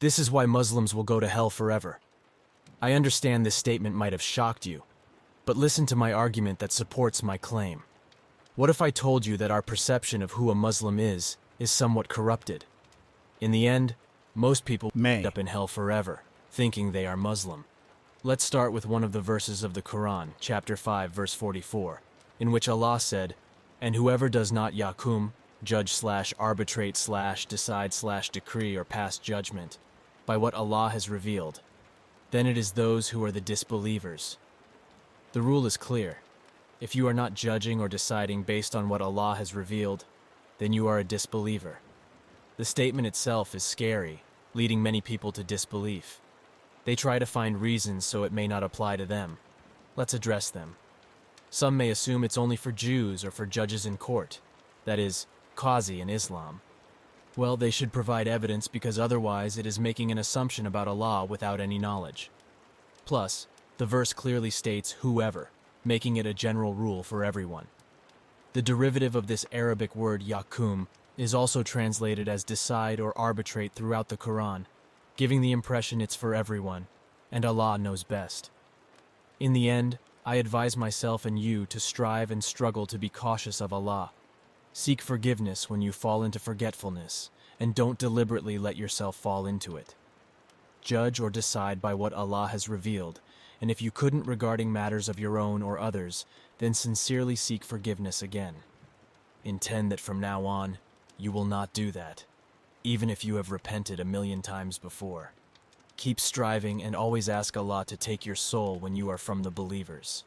This is why Muslims will go to hell forever. I understand this statement might have shocked you, but listen to my argument that supports my claim. What if I told you that our perception of who a Muslim is somewhat corrupted? In the end, most people end up in hell forever, thinking they are Muslim. Let's start with one of the verses of the Quran, chapter 5, verse 44, in which Allah said, "And whoever does not yakum, judge/arbitrate/decide/decree or pass judgment, by what Allah has revealed, then it is those who are the disbelievers." The rule is clear. If you are not judging or deciding based on what Allah has revealed, then you are a disbeliever. The statement itself is scary, leading many people to disbelief. They try to find reasons so it may not apply to them. Let's address them. Some may assume it's only for Jews or for judges in court, that is, qazi in Islam. Well, they should provide evidence because otherwise it is making an assumption about Allah without any knowledge. Plus, the verse clearly states whoever, making it a general rule for everyone. The derivative of this Arabic word yakum is also translated as decide or arbitrate throughout the Quran, giving the impression it's for everyone, and Allah knows best. In the end, I advise myself and you to strive and struggle to be cautious of Allah. Seek forgiveness when you fall into forgetfulness, and don't deliberately let yourself fall into it. Judge or decide by what Allah has revealed, and if you couldn't regarding matters of your own or others, then sincerely seek forgiveness again. Intend that from now on, you will not do that, even if you have repented 1,000,000 times before. Keep striving and always ask Allah to take your soul when you are from the believers.